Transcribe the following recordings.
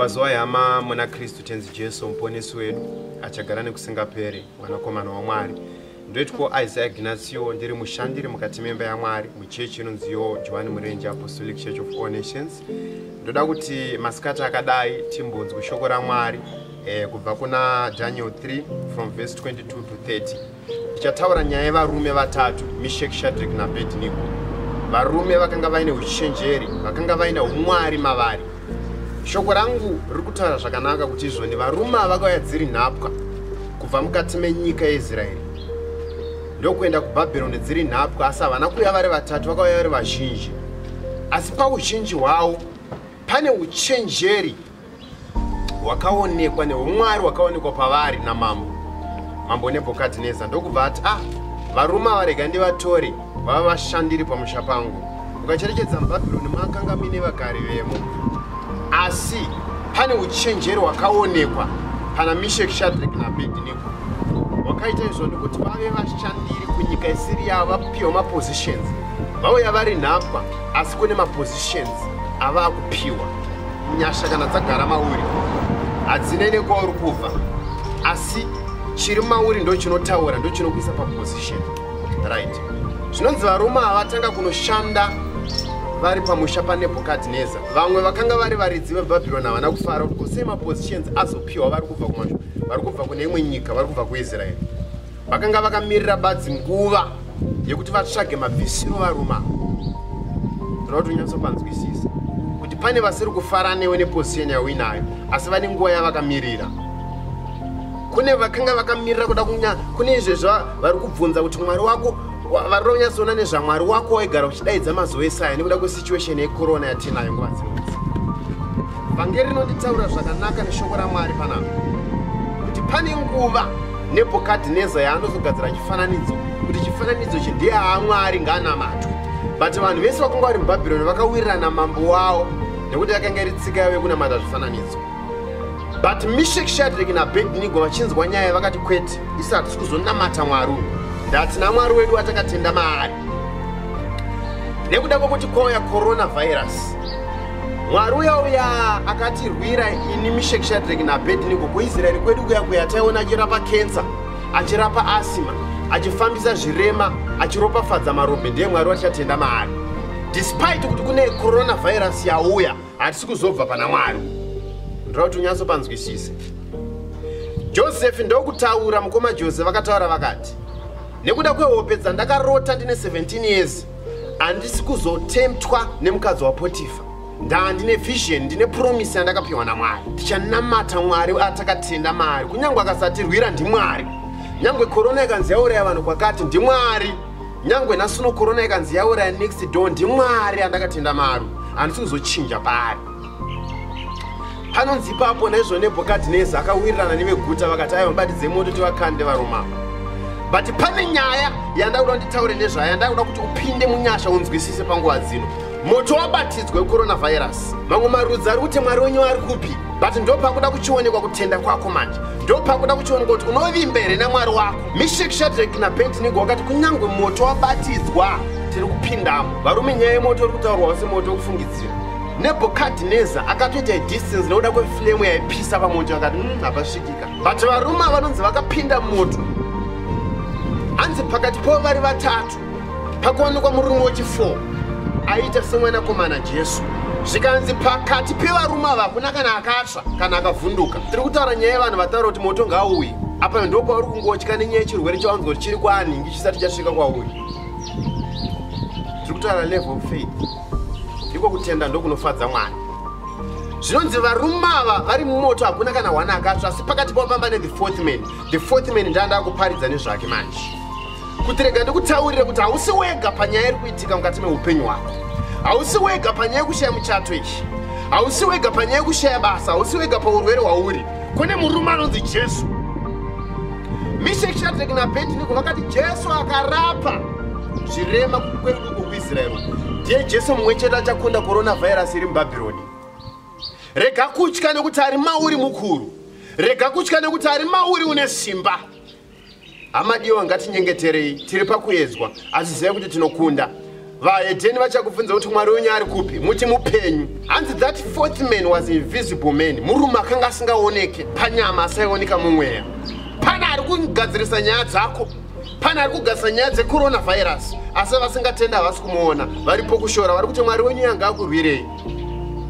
Mazuva yama muna Kristu tenzi Jesu muponesi wedu achagara nekusingaperi mwanakomana waMwari. Ndoitwa Isaiah Ignacio ndiri mushandiri mukati memba yaMwari muchechi inonziyo Joan Murenje Apostolic Church of All Nations. Ndoda kuti masikati akadai timbonzwe shoko raMwari kubva kuna Daniel 3 from verse 22 to 30. Tichataura nyaya yevarume vatatu, Meshach, Shadrach naAbednego. Varume vakanga vaine uchenjeri, vakanga vaine umwari mavari. Shoko rangu riri kutaura zvakanaka kuti izvoni varume vakauya dziri nhapwa kubva mukati menyika yeIsraeri ndokuenda kuBhabhironi dziri nhapwa, asi havana kuuya vari vatatu, vakauya vari vazhinji. Asi pauzhinji hwavo pane uchenjeri hwakaonekwa neumwari hwakaonekwa pavari namambo Nebhukadhineza. Ndokubva ati varume ava rega ndivatore vava vashandiri pamusha pangu. Ukacherechedza muBhabhironi makanga mine vagari vemo, asi pane uchenjeri hwakaonekwa pana Meshach, Shadrach naAbednego. Wakaita izvo ndikuti vave vashandiri kunyika isiri yavo, vapiwa mapositions. Vauya vari nhapwa, asi kune mapositions ava kupiwa. Nyasha kana dzagara mauri hadzine nekwauri kubva, asi chiri mauri ndo chinotaura, ndo chinokuisa paposition. Right. Zvinonzi varume ava vatanga kunoshanda vari pamusha paNebhukadhineza. Vamwe vakanga vari varidzi veBhabhironi havana kufara kuti sei mapositions azopiwa vari kubva kumasho, vari kubva kune imwe nyika, vari kubva kuIsraeri. Vakanga vakamirira badzi nguva yekuti vatsvage mabvisiro varume ava. Toda kuti unyatsopanzwisisa kuti pane vasiri kufara newe neposition yauinayo, asi vane nguva yavakamirira. Kune vakanga vakamirira kuda kune izvezvo vari kubvunza kuti Mwari wako, vari kunyatsoona nezvaMwari wako waigara uchidaidza mazuva esaya nekuda kwesituation yecorona yatinayo nguva dzinodzi. Vhangeri rinonditaura zvakanaka neshoko raMwari panapa kuti pane nguva Nebhukadhineza yaanozogadzira chifananidzo, kuti chifananidzo ichi ndiye haamwari ngaanamatwe. But vanhu vese vakanga vari muBhabhironi vakawirirana mambo wavo nekuti yakanga iri tsika yavo yekunamata zvifananidzo. But Meshach, Shadrach naAbednego vachinzwa nyaya vakati kwete, isi hatisi kuzonamata Mwari uyu, ndatina Mwari wedu watakatenda maari. Nekuda kwokuti kwauya coronavirus, Mwari uya akatirwira ini Meshach, Shadrach naAbednego kuIsraeri kwedu kuya taiona achirapa cancer, achirapa asima, achifambisa zvirema, achiropafadza marombe, ndiye Mwari watichatenda maari. Despite kuti kune coronavirus yauya, hatisi kuzobva pana Mwari. Ndoda kuti unyatsopanzwisise. Joseph ndokutaura, mukoma Joseph vakataura vakati, nekuda kwehope dzandakarota ndine 17 years, handisi kuzotemptwa nemukadzi waPotifa. Ndine vision, ndine promise yandakapiwa naMwari. Tichanamata Mwari atakatenda maari, kunyange akasatirwira ndiMwari. Nyangwe corona ikanzi yauraya vanhu kwakati ndiMwari. Nyangwe nasuno corona ikanzi yauraya next door ndiMwari andakatenda maari. Handisi kuzochinja paari. Panonzi ipapo naizvo Nebhukadhineza akawirirana neveguta vakati aiwa mubatidze moto tivakande varume. But pane nyaya yandakuda nditaure nezvayo, yandakuda kuti upinde munyasha unzwisise panguva dzino. Moto wabatidzwa coronavirus. Mamwe marudzi ari kuti Mwari wenyu ari kupi? But ndopakuda kuchionekwa kutenda kwako manje. Ndopakuda kuchionekwa kuti unovimba here naMwari wako. Meshach, Shadrach naAbednego vakati kunyangwe moto wabatidzwa tiri kupindamo. Varume nyaya yemoto iri kutaurwa semoto wekufungidzira. Nebhukadhineza akatoita distance nekuda kweflame yaipisa pamoto, akati hapasvikika. But varume vanonzi vakapinda moto. Hanzi pakati pavo vari vatatu pakuonekwa murume wechi4 aita semwanakomana Jesu. Zvikanzi pakati pevarume ava hakuna kana akatsva kana akavhunduka. Tiri kutaura nyaya yevanhu vataura kuti moto ngaauye. Apa ndo pauri kungotya nenyaya yechirwere chawanzwa kuti chiri kwaanhingi chisati chasvika kwauri. Tiri kutaura level of faith. Ndiko kutenda ndokunofadza Mwari. Zvinonzi varume ava vari mumoto hakuna kana wana akatsva, asi pakati pavo pamba ne the fourth man. The fourth man ndanda kuparidza nezvake manje. Kuti rega ndikutaurire kuti hausi wega panyaya iri kuitika mukati meupenyu hwako. Hausi wega panyaya yekushaya muchato ichi. Hausi wega panyaya yekushaya basa. Hausi wega paurwere hwauri. Kune murume anonzi Jesu. Meshach, Shadrach naAbednego vakati Jesu akarapa zvirema kwedu kuIsraeri. Ndiye Jesu mumwe chete achakunda coronavirus iri muBhabhironi. Rega kutya nekuti ari mauri mukuru. Rega kutya nekuti ari mauri une simba. Hama diwa ngatinyengeterei, tiri pakuedzwa, asi ziva kuti tinokunda. vahedheni vachakubvunza kuti mwari wenyu ari kupi, muti mupenyu. Hanzi that fourth man was invisible man, murume akanga asingaoneke panyama, asaioneka mumweya. Pana ari kugadzirisa nyaya dzako, pana ari kugadzirisa nyaya dzecoronavirus, asi vasingatenda havasi kumuona, varipo kushora, vari kuti mwari wenyu yanga akurwirei.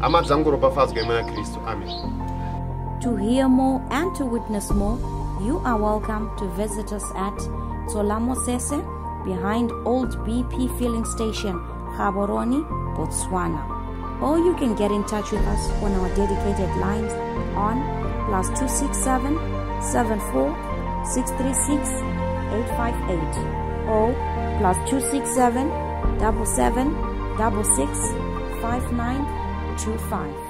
Hama dzangu ropafadzwe muna Kristu. Amen. To hear more and to witness more, you are welcome to visit us at Tsolamosese, behind Old BP filling station, Gaborone, Botswana. Or you can get in touch with us on our dedicated lines on +267 74 636 858 or +267 77 66 5925.